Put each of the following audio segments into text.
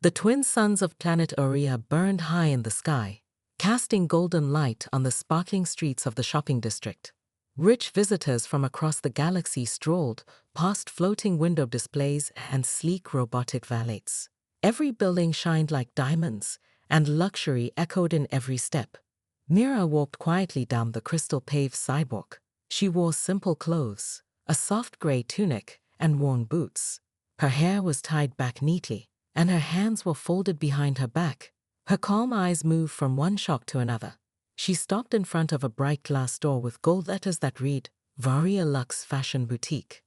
The twin suns of planet Aurea burned high in the sky, casting golden light on the sparkling streets of the shopping district. Rich visitors from across the galaxy strolled past floating window displays and sleek robotic valets. Every building shined like diamonds, and luxury echoed in every step. Mira walked quietly down the crystal-paved sidewalk. She wore simple clothes, a soft gray tunic, and worn boots. Her hair was tied back neatly, and her hands were folded behind her back. Her calm eyes moved from one shop to another. She stopped in front of a bright glass door with gold letters that read, Varia Luxe Fashion Boutique.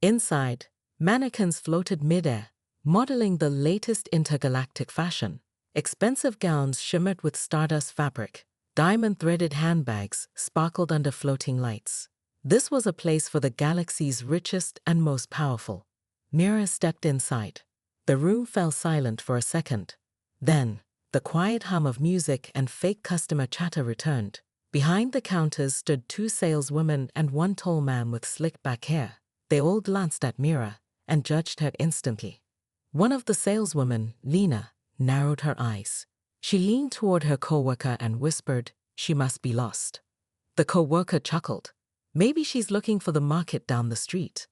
Inside, mannequins floated midair, modeling the latest intergalactic fashion. Expensive gowns shimmered with stardust fabric. Diamond-threaded handbags sparkled under floating lights. This was a place for the galaxy's richest and most powerful. Mira stepped inside. The room fell silent for a second. Then, the quiet hum of music and fake customer chatter returned. Behind the counters stood two saleswomen and one tall man with slick-back hair. They all glanced at Mira and judged her instantly. One of the saleswomen, Lena, narrowed her eyes. She leaned toward her co-worker and whispered, "She must be lost." The co-worker chuckled. "Maybe she's looking for the market down the street."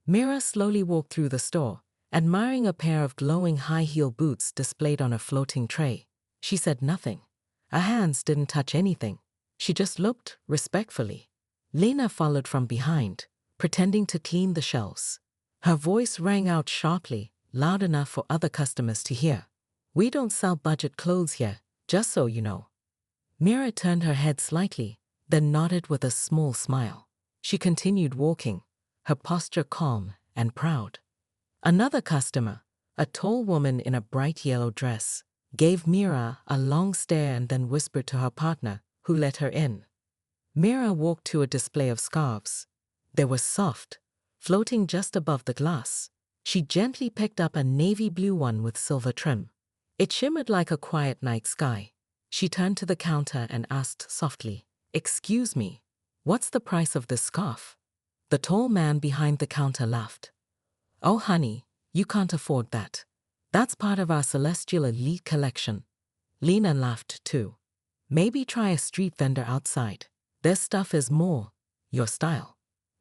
Mira slowly walked through the store, admiring a pair of glowing high-heel boots displayed on a floating tray. She said nothing. Her hands didn't touch anything. She just looked respectfully. Lena followed from behind, pretending to clean the shelves. Her voice rang out sharply, loud enough for other customers to hear. "We don't sell budget clothes here, just so you know." Mira turned her head slightly, then nodded with a small smile. She continued walking, her posture calm and proud. Another customer, a tall woman in a bright yellow dress, gave Mira a long stare and then whispered to her partner, who let her in. Mira walked to a display of scarves. They were soft, floating just above the glass. She gently picked up a navy blue one with silver trim. It shimmered like a quiet night sky. She turned to the counter and asked softly, "Excuse me, what's the price of this scarf?" The tall man behind the counter laughed. "Oh honey, you can't afford that. That's part of our Celestial Elite collection." Lena laughed too. "Maybe try a street vendor outside. Their stuff is more your style."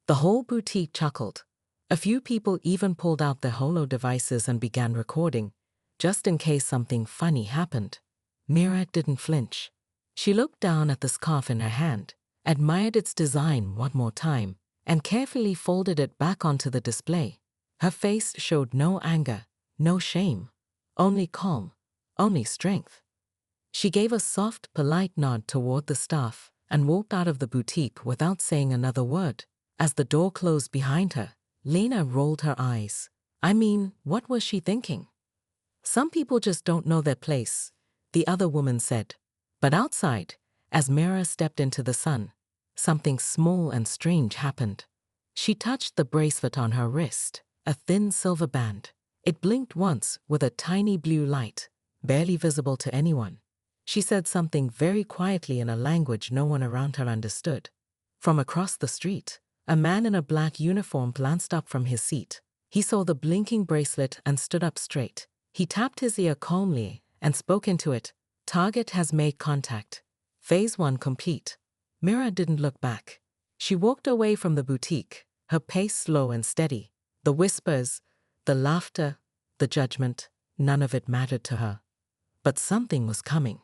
The whole boutique chuckled. A few people even pulled out their holo devices and began recording, just in case something funny happened. Mira didn't flinch. She looked down at the scarf in her hand, admired its design one more time, and carefully folded it back onto the display. Her face showed no anger, no shame, only calm, only strength. She gave a soft, polite nod toward the staff and walked out of the boutique without saying another word. As the door closed behind her, Lena rolled her eyes. I mean, what was she thinking? "Some people just don't know their place," the other woman said. But outside, as Mira stepped into the sun, something small and strange happened. She touched the bracelet on her wrist, a thin silver band. It blinked once with a tiny blue light, barely visible to anyone. She said something very quietly in a language no one around her understood. From across the street, a man in a black uniform glanced up from his seat. He saw the blinking bracelet and stood up straight. He tapped his ear calmly and spoke into it. "Target has made contact. Phase 1 complete." Mira didn't look back. She walked away from the boutique, her pace slow and steady. The whispers, the laughter, the judgment, none of it mattered to her. But something was coming.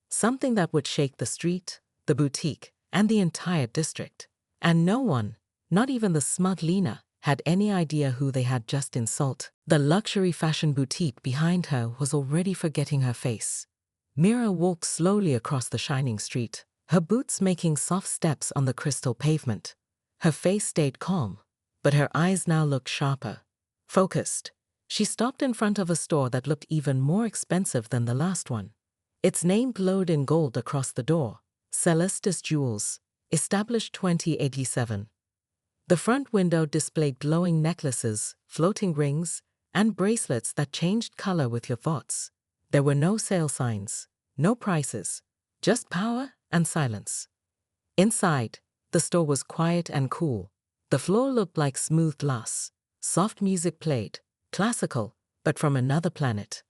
Something that would shake the street, the boutique, and the entire district. And no one, not even the smug Lena, had any idea who they had just insulted. The luxury fashion boutique behind her was already forgetting her face. Mira walked slowly across the shining street, her boots making soft steps on the crystal pavement. Her face stayed calm, but her eyes now looked sharper, focused. She stopped in front of a store that looked even more expensive than the last one. Its name glowed in gold across the door, Celestis Jewels, established 2087. The front window displayed glowing necklaces, floating rings, and bracelets that changed color with your thoughts. There were no sale signs, no prices, just power and silence. Inside, the store was quiet and cool. The floor looked like smooth glass. Soft music played, classical, but from another planet.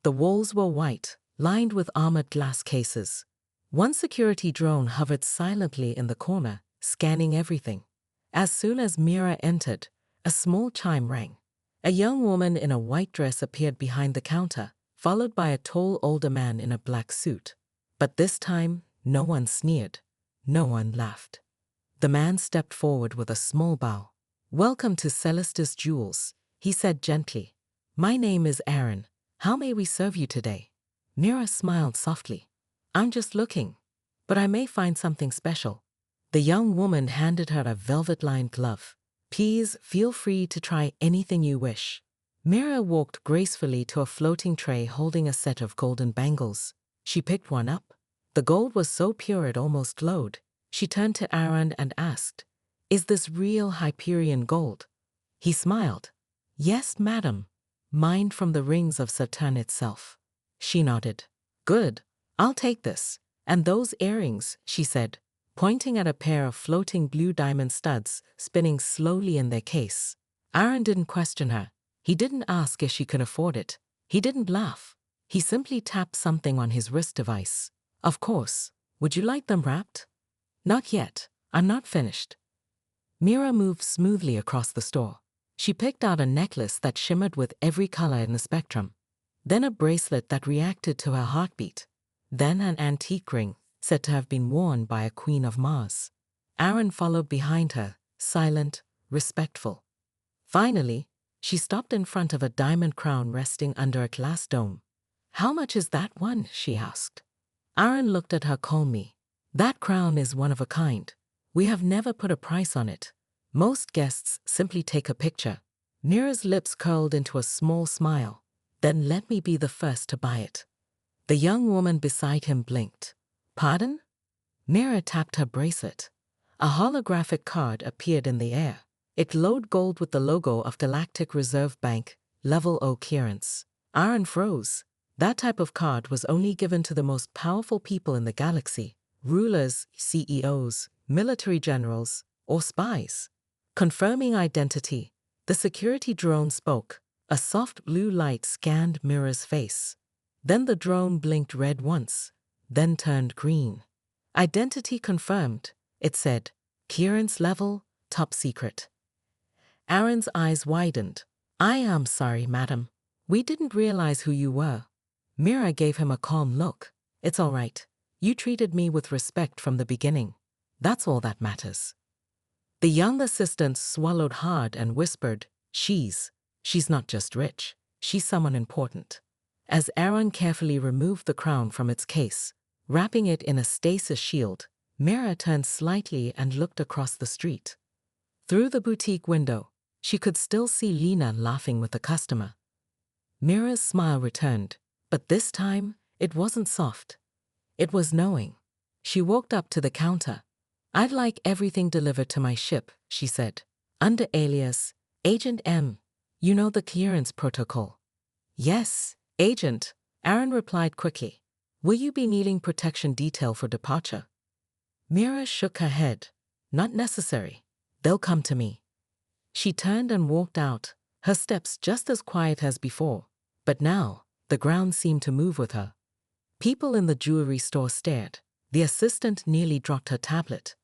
The walls were white, lined with armored glass cases. One security drone hovered silently in the corner, scanning everything. As soon as Mira entered, a small chime rang. A young woman in a white dress appeared behind the counter, followed by a tall older man in a black suit. But this time, no one sneered. No one laughed. The man stepped forward with a small bow. "Welcome to Celestis Jewels," he said gently. "My name is Aaron. How may we serve you today?" Mira smiled softly. "I'm just looking, but I may find something special." The young woman handed her a velvet-lined glove. "Please feel free to try anything you wish." Mira walked gracefully to a floating tray holding a set of golden bangles. She picked one up. The gold was so pure it almost glowed. She turned to Aaron and asked, "Is this real Hyperion gold?" He smiled. "Yes, madam. Mined from the rings of Saturn itself." She nodded. "Good. I'll take this. And those earrings," she said, pointing at a pair of floating blue diamond studs spinning slowly in their case. Aaron didn't question her. He didn't ask if she could afford it. He didn't laugh. He simply tapped something on his wrist device. "Of course. Would you like them wrapped?" "Not yet. I'm not finished." Mira moved smoothly across the store. She picked out a necklace that shimmered with every color in the spectrum. Then a bracelet that reacted to her heartbeat. Then an antique ring, said to have been worn by a queen of Mars. Aaron followed behind her, silent, respectful. Finally, she stopped in front of a diamond crown resting under a glass dome. "How much is that one?" she asked. Aaron looked at her calmly. "That crown is one of a kind. We have never put a price on it. Most guests simply take a picture." Mira's lips curled into a small smile. "Then let me be the first to buy it." The young woman beside him blinked. "Pardon?" Mira tapped her bracelet. A holographic card appeared in the air. It glowed gold with the logo of Galactic Reserve Bank, Level O clearance. Aaron froze. That type of card was only given to the most powerful people in the galaxy: rulers, CEOs, military generals, or spies. Confirming identity, the security drone spoke. A soft blue light scanned Mira's face. Then the drone blinked red once, then turned green. "Identity confirmed," it said. "Clearance level, top secret." Aaron's eyes widened. "I am sorry, madam. We didn't realize who you were." Mira gave him a calm look. "It's all right. You treated me with respect from the beginning. That's all that matters." The young assistant swallowed hard and whispered, She's not just rich. She's someone important." As Aaron carefully removed the crown from its case, wrapping it in a stasis shield, Mira turned slightly and looked across the street. Through the boutique window, she could still see Lena laughing with a customer. Mira's smile returned, but this time it wasn't soft. It was knowing. She walked up to the counter. "I'd like everything delivered to my ship," she said. "Under alias, Agent M. You know the clearance protocol." "Yes, Agent," Aaron replied quickly. "Will you be needing protection detail for departure?" Mira shook her head. "Not necessary. They'll come to me." She turned and walked out, her steps just as quiet as before. But now, the ground seemed to move with her. People in the jewelry store stared. The assistant nearly dropped her tablet.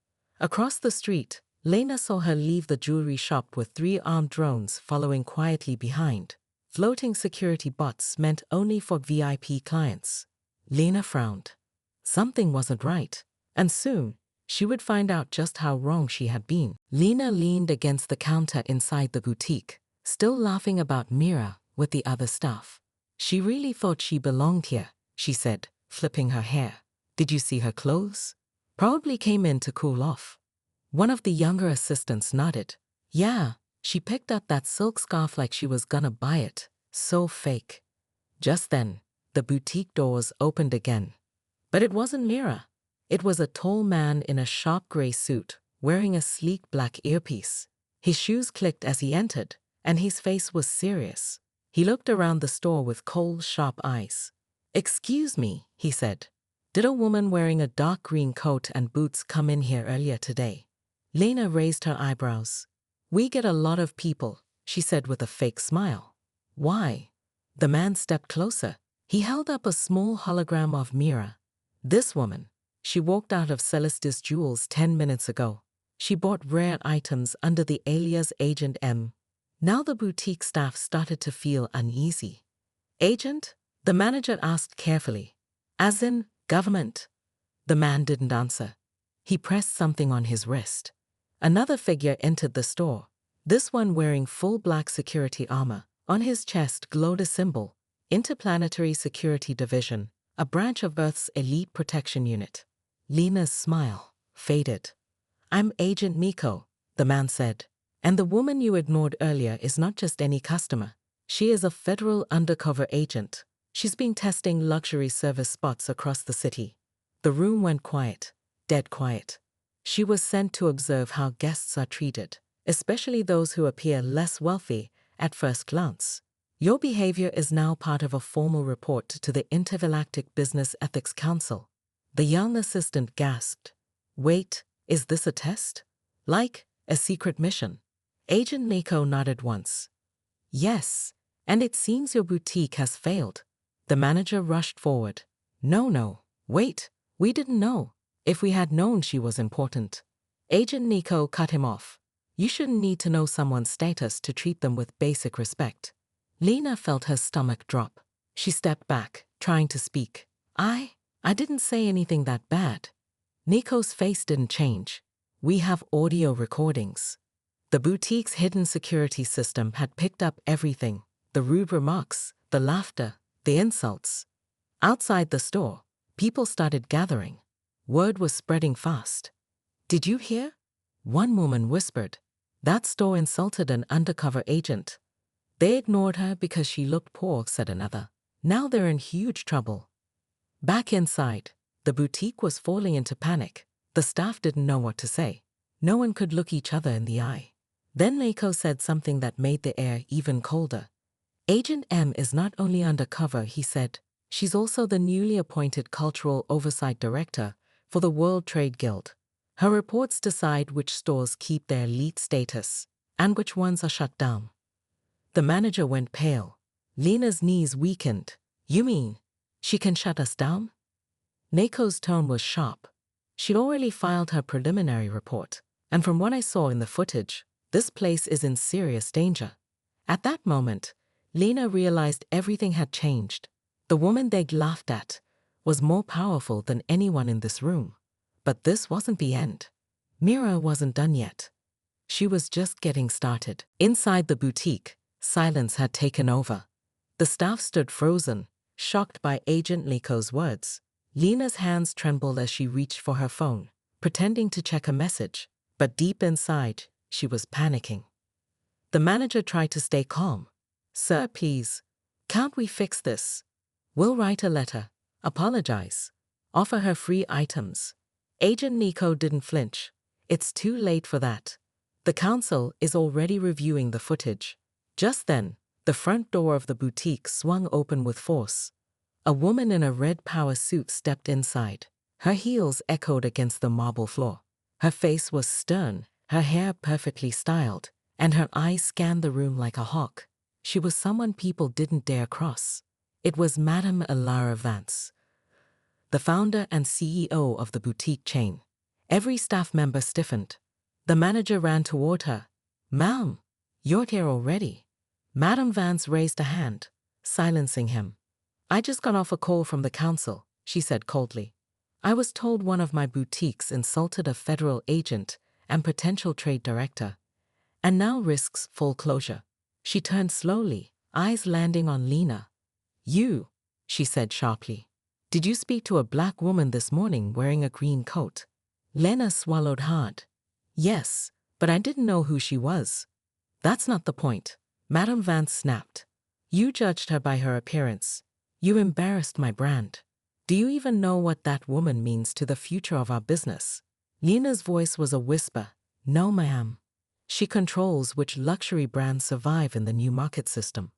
Across the street, Lena saw her leave the jewelry shop with 3 armed drones following quietly behind. Floating security bots meant only for VIP clients. Lena frowned. Something wasn't right, and soon, she would find out just how wrong she had been. Lena leaned against the counter inside the boutique, still laughing about Mira with the other staff. "She really thought she belonged here," she said, flipping her hair. "Did you see her clothes? Probably came in to cool off." One of the younger assistants nodded. "Yeah, she picked up that silk scarf like she was gonna buy it. So fake." Just then, the boutique doors opened again. But it wasn't Mira. It was a tall man in a sharp gray suit, wearing a sleek black earpiece. His shoes clicked as he entered, and his face was serious. He looked around the store with cold, sharp eyes. "Excuse me," he said. "Did a woman wearing a dark green coat and boots come in here earlier today?" Lena raised her eyebrows. "We get a lot of people," she said with a fake smile. "Why?" The man stepped closer. He held up a small hologram of Mira. This woman. She walked out of Celestis Jewels 10 minutes ago. She bought rare items under the alias Agent M. Now the boutique staff started to feel uneasy. Agent? The manager asked carefully. As in, government. The man didn't answer. He pressed something on his wrist. Another figure entered the store, this one wearing full black security armor. On his chest glowed a symbol, Interplanetary Security Division, a branch of Earth's elite protection unit. Lena's smile faded. I'm Agent Miko, the man said. And the woman you ignored earlier is not just any customer. She is a federal undercover agent. She's been testing luxury service spots across the city. The room went quiet, dead quiet. She was sent to observe how guests are treated, especially those who appear less wealthy at first glance. Your behavior is now part of a formal report to the Intergalactic Business Ethics Council. The young assistant gasped. Wait, is this a test? Like a secret mission? Agent Miko nodded once. Yes, and it seems your boutique has failed. The manager rushed forward. No, wait, we didn't know. If we had known she was important. Agent Miko cut him off. You shouldn't need to know someone's status to treat them with basic respect. Lena felt her stomach drop. She stepped back, trying to speak. I didn't say anything that bad. Nico's face didn't change. We have audio recordings. The boutique's hidden security system had picked up everything. The rude remarks, the laughter, the insults. Outside the store, people started gathering. Word was spreading fast. Did you hear? One woman whispered. That store insulted an undercover agent. They ignored her because she looked poor, said another. Now they're in huge trouble. Back inside, the boutique was falling into panic. The staff didn't know what to say. No one could look each other in the eye. Then Mako said something that made the air even colder. Agent M is not only undercover, he said. She's also the newly appointed Cultural Oversight Director for the World Trade Guild. Her reports decide which stores keep their elite status and which ones are shut down. The manager went pale. Lena's knees weakened. You mean she can shut us down? Mako's tone was sharp. She'd already filed her preliminary report, and from what I saw in the footage, this place is in serious danger. At that moment, Lena realized everything had changed. The woman they'd laughed at was more powerful than anyone in this room. But this wasn't the end. Mira wasn't done yet. She was just getting started. Inside the boutique, silence had taken over. The staff stood frozen, shocked by Agent Miko's words. Lena's hands trembled as she reached for her phone, pretending to check a message, but deep inside, she was panicking. The manager tried to stay calm. Sir, please, can't we fix this? We'll write a letter, apologize, offer her free items. Agent Miko didn't flinch. It's too late for that. The council is already reviewing the footage. Just then, the front door of the boutique swung open with force. A woman in a red power suit stepped inside. Her heels echoed against the marble floor. Her face was stern, her hair perfectly styled, and her eyes scanned the room like a hawk. She was someone people didn't dare cross. It was Madame Elara Vance, the founder and CEO of the boutique chain. Every staff member stiffened. The manager ran toward her. Ma'am, you're here already. Madame Vance raised a hand, silencing him. I just got off a call from the council, she said coldly. I was told one of my boutiques insulted a federal agent and potential trade director, and now risks full closure. She turned slowly, eyes landing on Lena. You, she said sharply. Did you speak to a black woman this morning wearing a green coat? Lena swallowed hard. Yes, but I didn't know who she was. That's not the point. Madame Vance snapped. You judged her by her appearance. You embarrassed my brand. Do you even know what that woman means to the future of our business? Lena's voice was a whisper. No, ma'am. She controls which luxury brands survive in the new market system.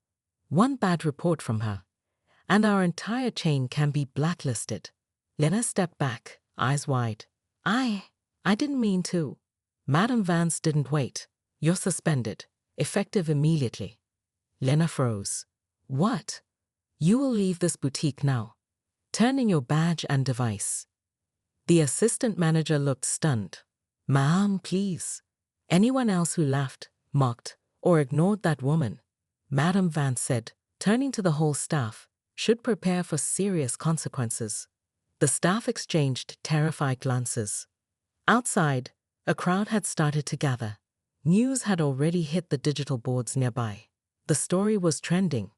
One bad report from her, and our entire chain can be blacklisted. Lena stepped back, eyes wide. I didn't mean to. Madame Vance didn't wait. You're suspended, effective immediately. Lena froze. What? You will leave this boutique now. Turn in your badge and device. The assistant manager looked stunned. Ma'am, please. Anyone else who laughed, mocked, or ignored that woman, Madam Vance said, turning to the whole staff, should prepare for serious consequences. The staff exchanged terrified glances. Outside, a crowd had started to gather. News had already hit the digital boards nearby. The story was trending.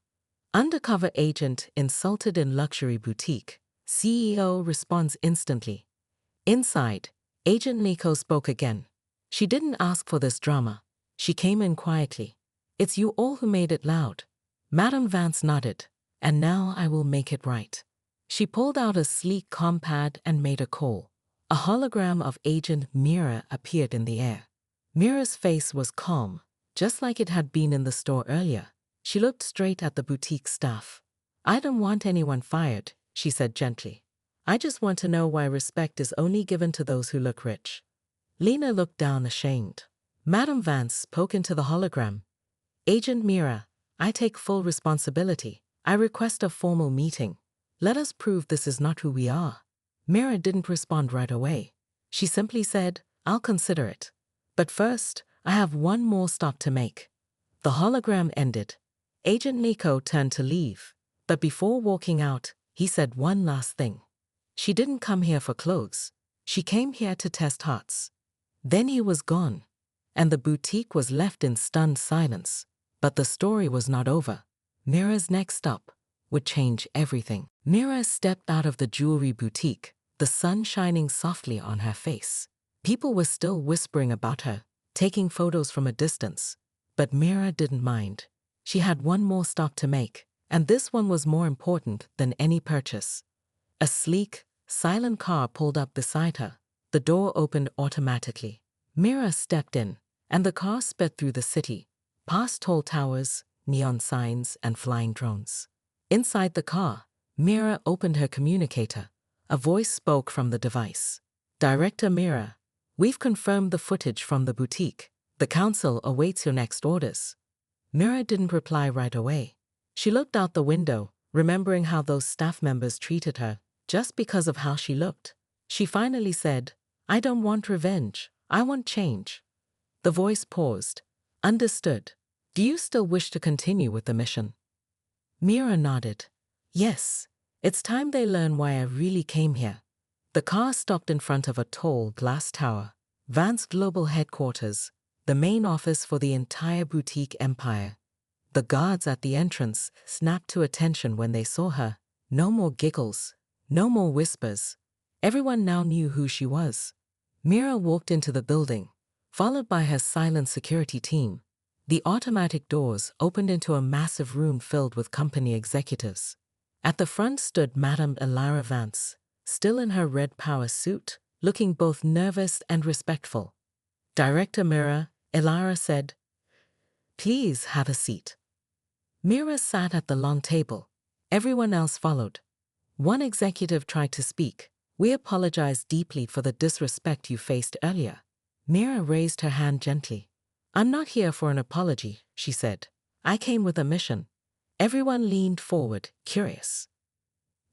Undercover agent insulted in luxury boutique. CEO responds instantly. Inside, Agent Nico spoke again. She didn't ask for this drama. She came in quietly. It's you all who made it loud. Madam Vance nodded. And now I will make it right. She pulled out a sleek compad and made a call. A hologram of Agent Mira appeared in the air. Mira's face was calm, just like it had been in the store earlier. She looked straight at the boutique staff. I don't want anyone fired, she said gently. I just want to know why respect is only given to those who look rich. Lena looked down ashamed. Madam Vance spoke into the hologram. Agent Mira, I take full responsibility. I request a formal meeting. Let us prove this is not who we are. Mira didn't respond right away. She simply said, I'll consider it. But first, I have one more stop to make. The hologram ended. Agent Nico turned to leave. But before walking out, he said one last thing. She didn't come here for clothes. She came here to test hearts. Then he was gone, and the boutique was left in stunned silence. But the story was not over. Mira's next stop would change everything. Mira stepped out of the jewelry boutique, the sun shining softly on her face. People were still whispering about her, taking photos from a distance. But Mira didn't mind. She had one more stop to make, and this one was more important than any purchase. A sleek, silent car pulled up beside her. The door opened automatically. Mira stepped in, and the car sped through the city, past tall towers, neon signs, and flying drones. Inside the car, Mira opened her communicator. A voice spoke from the device. Director Mira, we've confirmed the footage from the boutique. The council awaits your next orders. Mira didn't reply right away. She looked out the window, remembering how those staff members treated her, just because of how she looked. She finally said, I don't want revenge. I want change. The voice paused. Understood. Do you still wish to continue with the mission? Mira nodded. Yes. It's time they learn why I really came here. The car stopped in front of a tall glass tower. Vance Global Headquarters, the main office for the entire boutique empire. The guards at the entrance snapped to attention when they saw her. No more giggles. No more whispers. Everyone now knew who she was. Mira walked into the building, followed by her silent security team. The automatic doors opened into a massive room filled with company executives. At the front stood Madame Elira Vance, still in her red power suit, looking both nervous and respectful. Director Mira, Elira said, Please have a seat. Mira sat at the long table. Everyone else followed. One executive tried to speak. We apologize deeply for the disrespect you faced earlier. Mira raised her hand gently. I'm not here for an apology, she said. I came with a mission. Everyone leaned forward, curious.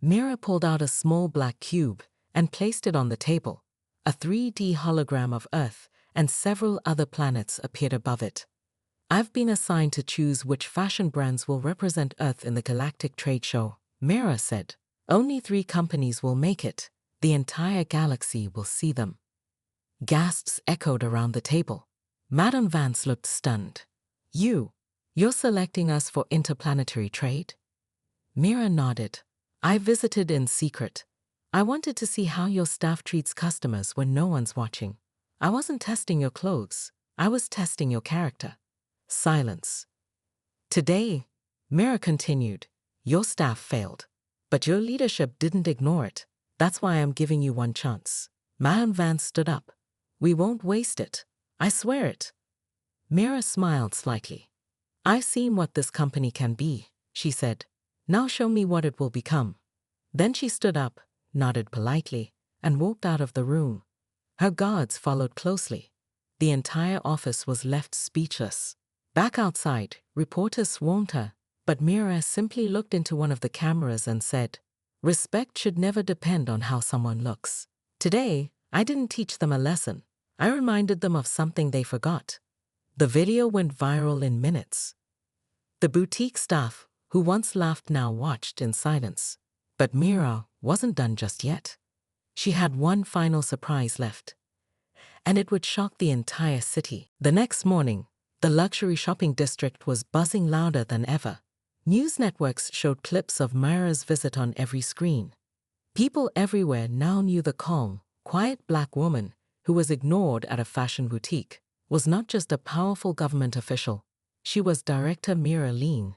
Mira pulled out a small black cube and placed it on the table. A 3D hologram of Earth and several other planets appeared above it. I've been assigned to choose which fashion brands will represent Earth in the Galactic Trade Show, Mira said. Only 3 companies will make it. The entire galaxy will see them. Gasps echoed around the table. Madame Vance looked stunned. You're selecting us for interplanetary trade? Mira nodded. I visited in secret. I wanted to see how your staff treats customers when no one's watching. I wasn't testing your clothes. I was testing your character. Silence. Today, Mira continued, your staff failed. But your leadership didn't ignore it. That's why I'm giving you one chance. Madame Vance stood up. We won't waste it. I swear it. Mira smiled slightly. I've seen what this company can be, she said. Now show me what it will become. Then she stood up, nodded politely, and walked out of the room. Her guards followed closely. The entire office was left speechless. Back outside, reporters swarmed her. But Mira simply looked into one of the cameras and said, "Respect should never depend on how someone looks." Today, I didn't teach them a lesson. I reminded them of something they forgot. The video went viral in minutes. The boutique staff, who once laughed, now watched in silence. But Mira wasn't done just yet. She had one final surprise left, and it would shock the entire city. The next morning, the luxury shopping district was buzzing louder than ever. News networks showed clips of Mira's visit on every screen. People everywhere now knew the calm, quiet black woman who was ignored at a fashion boutique was not just a powerful government official. She was Director Mira Lean,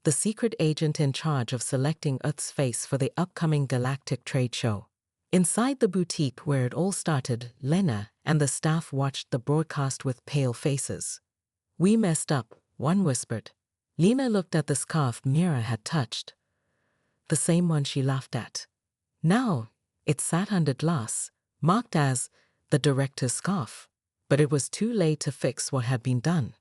the secret agent in charge of selecting Earth's face for the upcoming Galactic Trade Show. Inside the boutique where it all started, Lena and the staff watched the broadcast with pale faces. "We messed up," one whispered. Lena looked at the scarf Mira had touched, the same one she laughed at. Now, it sat under glass, marked as the director's scarf. But it was too late to fix what had been done.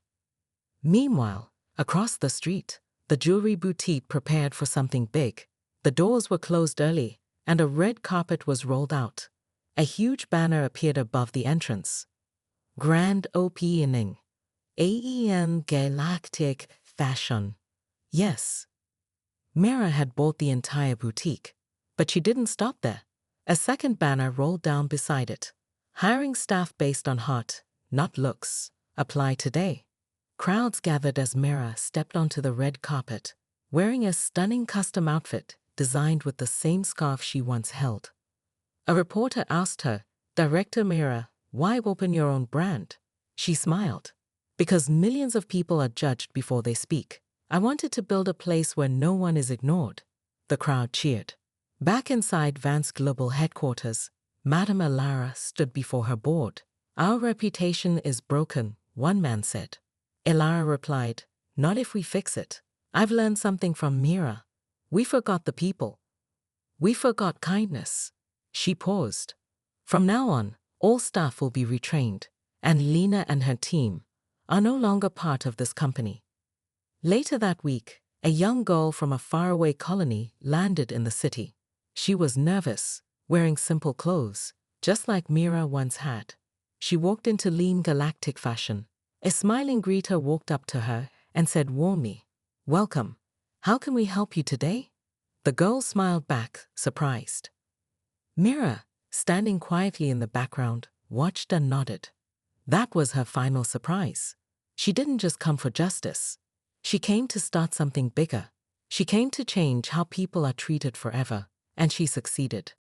Meanwhile, across the street, the jewelry boutique prepared for something big. The doors were closed early, and a red carpet was rolled out. A huge banner appeared above the entrance. "Grand Opening. AEM Galactic Fashion." Yes. Mira had bought the entire boutique, but she didn't stop there. A second banner rolled down beside it. "Hiring staff based on heart, not looks. Apply today." Crowds gathered as Mira stepped onto the red carpet, wearing a stunning custom outfit designed with the same scarf she once held. A reporter asked her, "Director Mira, why open your own brand?" She smiled. "Because millions of people are judged before they speak. I wanted to build a place where no one is ignored." The crowd cheered. Back inside Vance Global headquarters, Madame Elara stood before her board. "Our reputation is broken," one man said. Elara replied, "Not if we fix it. I've learned something from Mira. We forgot the people. We forgot kindness." She paused. "From now on, all staff will be retrained, and Lena and her team are no longer part of this company." Later that week, a young girl from a faraway colony landed in the city. She was nervous, wearing simple clothes, just like Mira once had. She walked into lean galactic fashion. A smiling greeter walked up to her and said warmly, "Welcome. How can we help you today?" The girl smiled back, surprised. Mira, standing quietly in the background, watched and nodded. That was her final surprise. She didn't just come for justice. She came to start something bigger. She came to change how people are treated forever, and she succeeded.